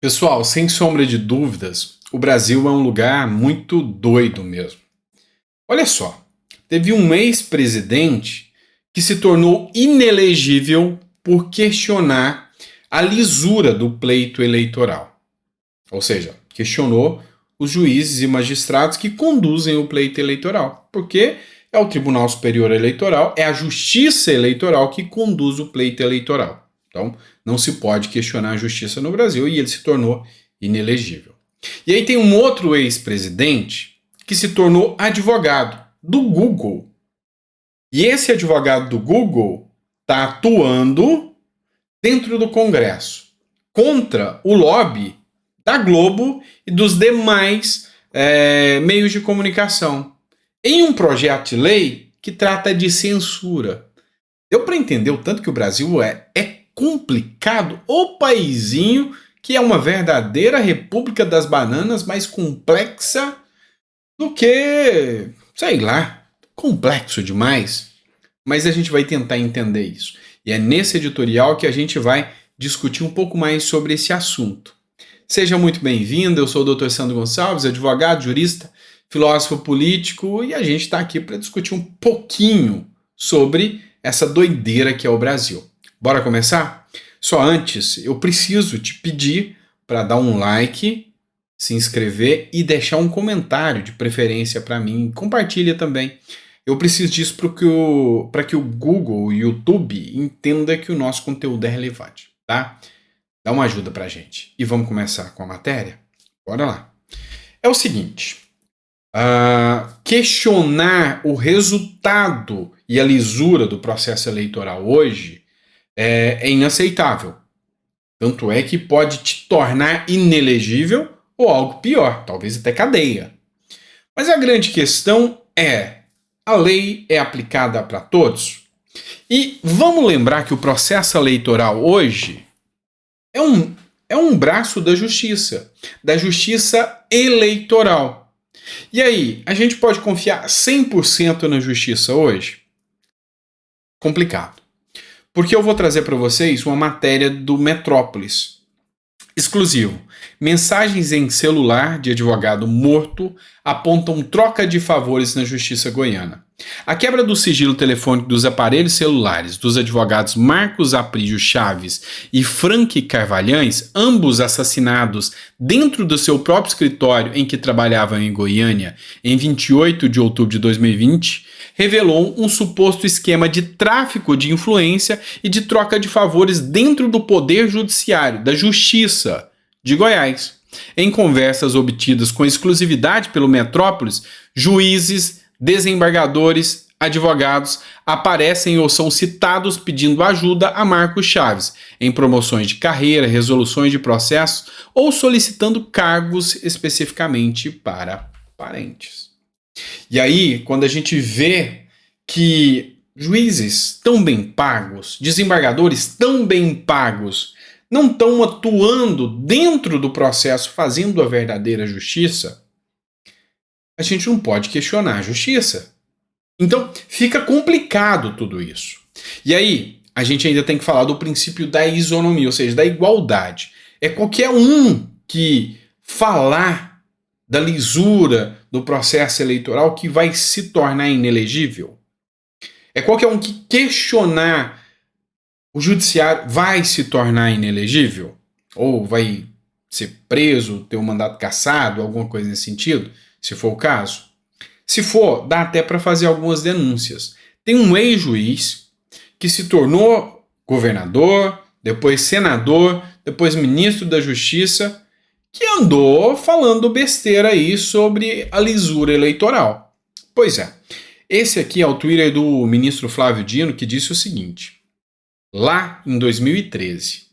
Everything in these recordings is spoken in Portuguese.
Pessoal, sem sombra de dúvidas, o Brasil é um lugar muito doido mesmo. Olha só, teve um ex-presidente que se tornou inelegível por questionar a lisura do pleito eleitoral. Ou seja, questionou os juízes e magistrados que conduzem o pleito eleitoral. Porque é o Tribunal Superior Eleitoral, é a Justiça Eleitoral que conduz o pleito eleitoral. Então, não se pode questionar a justiça no Brasil e ele se tornou inelegível. E aí tem um outro ex-presidente que se tornou advogado do Google. E esse advogado do Google está atuando dentro do Congresso contra o lobby da Globo e dos demais meios de comunicação em um projeto de lei que trata de censura. Deu para entender o tanto que o Brasil é complicado? O paizinho que é uma verdadeira república das bananas, mais complexa do que, sei lá, complexo demais. Mas a gente vai tentar entender isso. E é nesse editorial que a gente vai discutir um pouco mais sobre esse assunto. Seja muito bem-vindo, eu sou o Dr. Sandro Gonçalves, advogado, jurista, filósofo político, e a gente está aqui para discutir um pouquinho sobre essa doideira que é o Brasil. Bora começar? Só antes, eu preciso te pedir para dar um like, se inscrever e deixar um comentário de preferência para mim. Compartilha também. Eu preciso disso para que o Google e o YouTube entenda que o nosso conteúdo é relevante, tá? Dá uma ajuda para a gente. E vamos começar com a matéria? Bora lá. É o seguinte, questionar o resultado e a lisura do processo eleitoral hoje é inaceitável. Tanto é que pode te tornar inelegível ou algo pior, talvez até cadeia. Mas a grande questão é, a lei é aplicada para todos? E vamos lembrar que o processo eleitoral hoje é um braço da justiça eleitoral. E aí, a gente pode confiar 100% na justiça hoje? Complicado. Porque eu vou trazer para vocês uma matéria do Metrópolis. Exclusivo. Mensagens em celular de advogado morto apontam troca de favores na justiça goiana. A quebra do sigilo telefônico dos aparelhos celulares dos advogados Marcos Aprígio Chaves e Frank Carvalhães, ambos assassinados dentro do seu próprio escritório em que trabalhavam em Goiânia, em 28 de outubro de 2020, revelou um suposto esquema de tráfico de influência e de troca de favores dentro do Poder Judiciário, da Justiça de Goiás. Em conversas obtidas com exclusividade pelo Metrópolis, juízes, desembargadores, advogados aparecem ou são citados pedindo ajuda a Marcos Chaves em promoções de carreira, resoluções de processos ou solicitando cargos especificamente para parentes. E aí, quando a gente vê que juízes tão bem pagos, desembargadores tão bem pagos, não estão atuando dentro do processo, fazendo a verdadeira justiça, a gente não pode questionar a justiça. Então, fica complicado tudo isso. E aí, a gente ainda tem que falar do princípio da isonomia, ou seja, da igualdade. É qualquer um que falar da lisura do processo eleitoral que vai se tornar inelegível. É qualquer um que questionar o judiciário vai se tornar inelegível? Ou vai ser preso, ter um mandato cassado, alguma coisa nesse sentido, se for o caso? Se for, dá até para fazer algumas denúncias. Tem um ex-juiz que se tornou governador, depois senador, depois ministro da Justiça, que andou falando besteira aí sobre a lisura eleitoral. Pois é, esse aqui é o Twitter do ministro Flávio Dino, que disse o seguinte, lá em 2013.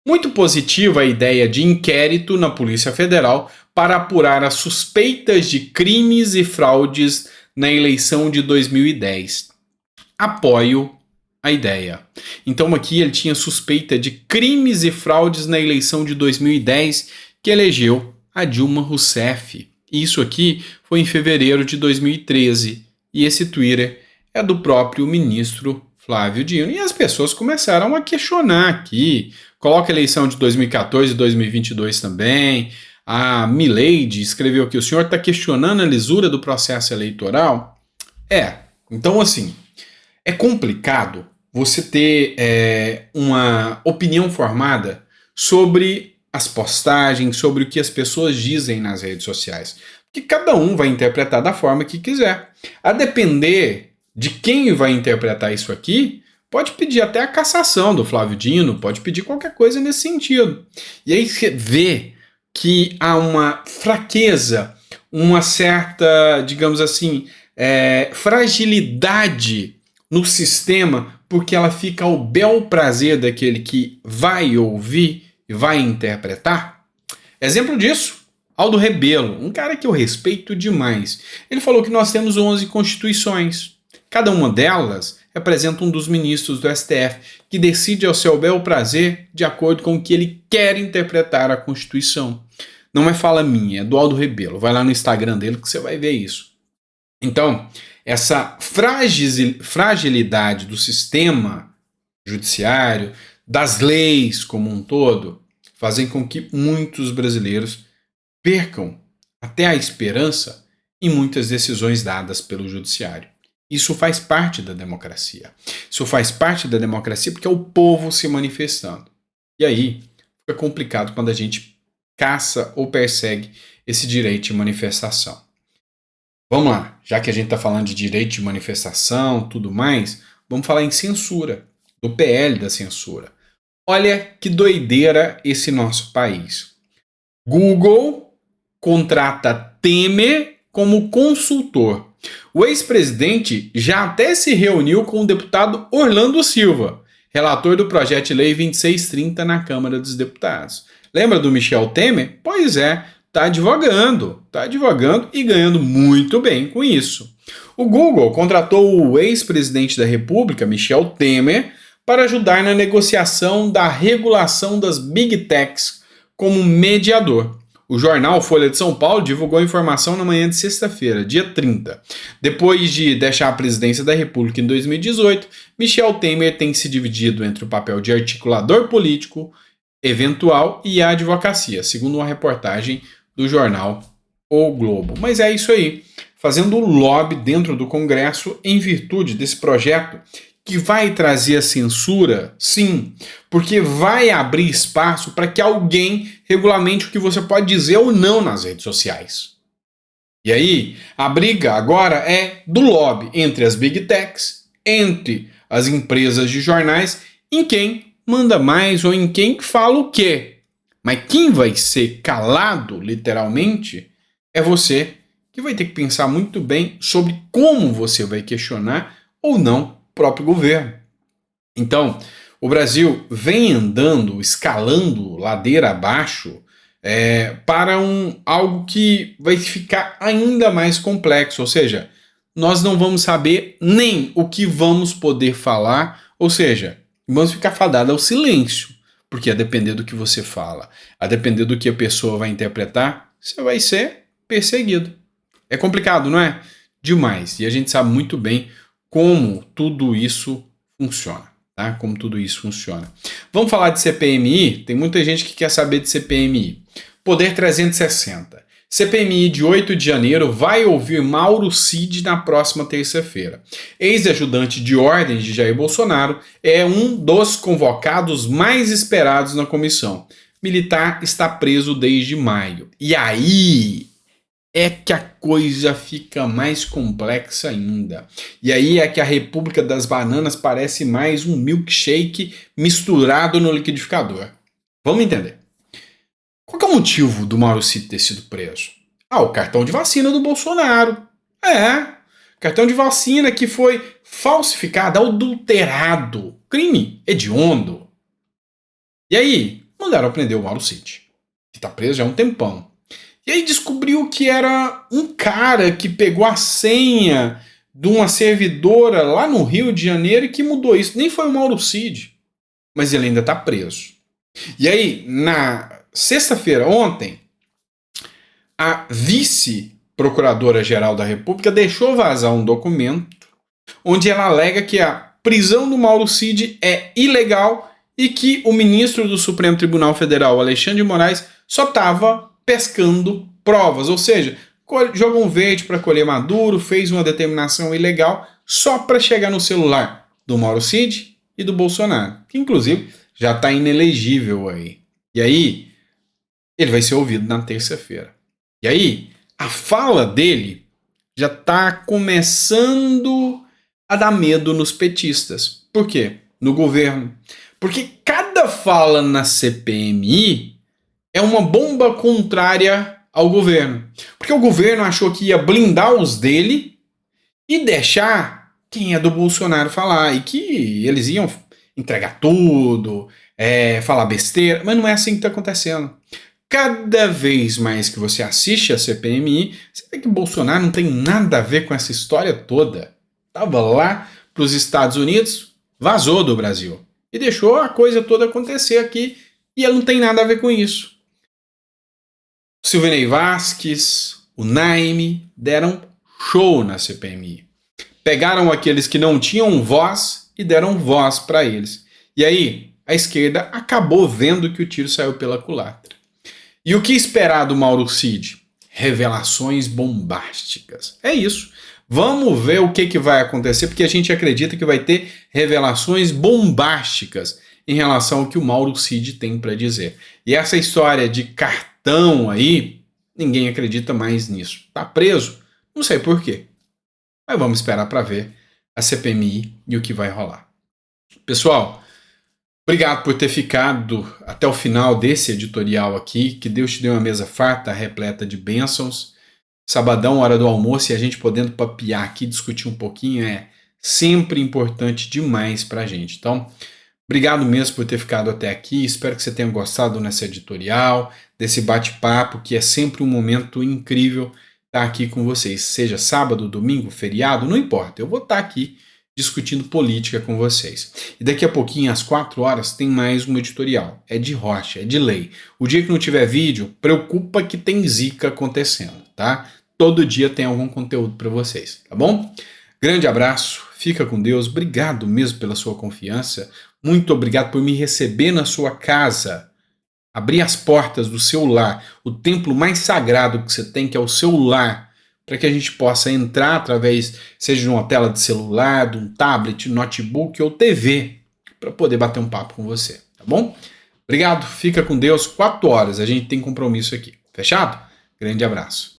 Muito positiva a ideia de inquérito na Polícia Federal para apurar as suspeitas de crimes e fraudes na eleição de 2010. Apoio a ideia. Então aqui ele tinha suspeita de crimes e fraudes na eleição de 2010 que elegeu a Dilma Rousseff. Isso aqui foi em fevereiro de 2013 e esse Twitter é do próprio ministro Flávio Dino. E as pessoas começaram a questionar aqui, Coloca a eleição de 2014 e 2022 também. A Milady escreveu que o senhor está questionando a lisura do processo eleitoral. Então assim, é complicado você ter uma opinião formada sobre as postagens, sobre o que as pessoas dizem nas redes sociais. Porque cada um vai interpretar da forma que quiser. A depender de quem vai interpretar isso aqui, pode pedir até a cassação do Flávio Dino, pode pedir qualquer coisa nesse sentido. E aí você vê que há uma fraqueza, uma certa, digamos assim, fragilidade no sistema, porque ela fica ao bel prazer daquele que vai ouvir e vai interpretar. Exemplo disso, Aldo Rebelo, um cara que eu respeito demais. Ele falou que nós temos 11 constituições. Cada uma delas representa um dos ministros do STF, que decide ao seu bel prazer de acordo com o que ele quer interpretar a Constituição. Não é fala minha, é do Aldo Rebelo. Vai lá no Instagram dele que você vai ver isso. Então, essa fragilidade do sistema judiciário, das leis como um todo, fazem com que muitos brasileiros percam até a esperança em muitas decisões dadas pelo judiciário. Isso faz parte da democracia. Isso faz parte da democracia porque é o povo se manifestando. E aí fica complicado quando a gente caça ou persegue esse direito de manifestação. Vamos lá, já que a gente está falando de direito de manifestação, tudo mais, vamos falar em censura, do PL da censura. Olha que doideira esse nosso país. Google contrata Temer como consultor. O ex-presidente já até se reuniu com o deputado Orlando Silva, relator do projeto de lei 2630 na Câmara dos Deputados. Lembra do Michel Temer? Pois é, está advogando e ganhando muito bem com isso. O Google contratou o ex-presidente da República, Michel Temer, para ajudar na negociação da regulação das Big Techs como mediador. O jornal Folha de São Paulo divulgou a informação na manhã de sexta-feira, dia 30. Depois de deixar a presidência da República em 2018, Michel Temer tem se dividido entre o papel de articulador político eventual e a advocacia, segundo uma reportagem do jornal O Globo. Mas é isso aí, fazendo lobby dentro do Congresso em virtude desse projeto que vai trazer a censura, sim, porque vai abrir espaço para que alguém regulamente o que você pode dizer ou não nas redes sociais. E aí, a briga agora é do lobby entre as Big Techs, entre as empresas de jornais, em quem manda mais ou em quem fala o quê. Mas quem vai ser calado, literalmente, é você, que vai ter que pensar muito bem sobre como você vai questionar ou não o próprio governo. Então, o Brasil vem andando, escalando ladeira abaixo para algo que vai ficar ainda mais complexo, ou seja, nós não vamos saber nem o que vamos poder falar, ou seja, vamos ficar fadados ao silêncio, porque a depender do que você fala, a depender do que a pessoa vai interpretar, você vai ser perseguido. É complicado, não é? Demais. E a gente sabe muito bem como tudo isso funciona, tá? Como tudo isso funciona. Vamos falar de CPMI? Tem muita gente que quer saber de CPMI. Poder 360. CPMI de 8 de janeiro vai ouvir Mauro Cid na próxima terça-feira. Ex-ajudante de ordens de Jair Bolsonaro é um dos convocados mais esperados na comissão. Militar está preso desde maio. E aí é que a coisa fica mais complexa ainda. E aí é que a República das Bananas parece mais um milkshake misturado no liquidificador. Vamos entender. Qual que é o motivo do Mauro Cid ter sido preso? O cartão de vacina do Bolsonaro. Cartão de vacina que foi falsificado, adulterado. Crime hediondo. E aí, mandaram prender o Mauro Cid, que está preso já há um tempão. E aí descobriu que era um cara que pegou a senha de uma servidora lá no Rio de Janeiro e que mudou isso. Nem foi o Mauro Cid, mas ele ainda está preso. E aí, na sexta-feira, ontem, a vice-procuradora-geral da República deixou vazar um documento onde ela alega que a prisão do Mauro Cid é ilegal e que o ministro do Supremo Tribunal Federal, Alexandre de Moraes, só estava pescando provas, ou seja, jogou um verde para colher maduro, fez uma determinação ilegal só para chegar no celular do Mauro Cid e do Bolsonaro, que inclusive já está inelegível aí. E aí, ele vai ser ouvido na terça-feira. E aí, a fala dele já está começando a dar medo nos petistas. Por quê? No governo. Porque cada fala na CPMI é uma bomba contrária ao governo. Porque o governo achou que ia blindar os dele e deixar quem é do Bolsonaro falar. E que eles iam entregar tudo, falar besteira. Mas não é assim que está acontecendo. Cada vez mais que você assiste a CPMI, você vê que Bolsonaro não tem nada a ver com essa história toda. Estava lá para os Estados Unidos, vazou do Brasil e deixou a coisa toda acontecer aqui e ele não tem nada a ver com isso. O Silvinei Vasquez, o Naime deram show na CPMI. Pegaram aqueles que não tinham voz e deram voz para eles. E aí, a esquerda acabou vendo que o tiro saiu pela culatra. E o que esperar do Mauro Cid? Revelações bombásticas. É isso. Vamos ver o que vai acontecer, porque a gente acredita que vai ter revelações bombásticas em relação ao que o Mauro Cid tem para dizer. E essa história de cartão aí, ninguém acredita mais nisso. Tá preso? Não sei por quê. Mas vamos esperar para ver a CPMI e o que vai rolar. Pessoal, obrigado por ter ficado até o final desse editorial aqui. Que Deus te dê uma mesa farta, repleta de bênçãos. Sabadão, hora do almoço, e a gente podendo papear aqui, discutir um pouquinho, é sempre importante demais pra gente. Então, obrigado mesmo por ter ficado até aqui. Espero que você tenha gostado nesse editorial, desse bate-papo, que é sempre um momento incrível estar aqui com vocês. Seja sábado, domingo, feriado, não importa. Eu vou estar aqui discutindo política com vocês. E daqui a pouquinho, às 4 horas, tem mais um editorial. É de rocha, é de lei. O dia que não tiver vídeo, preocupa que tem zica acontecendo, tá? Todo dia tem algum conteúdo para vocês, tá bom? Grande abraço, fica com Deus. Obrigado mesmo pela sua confiança. Muito obrigado por me receber na sua casa. Abrir as portas do seu lar, o templo mais sagrado que você tem, que é o seu lar, para que a gente possa entrar através, seja de uma tela de celular, de um tablet, notebook ou TV, para poder bater um papo com você, tá bom? Obrigado, fica com Deus. 4 horas, a gente tem compromisso aqui. Fechado? Grande abraço.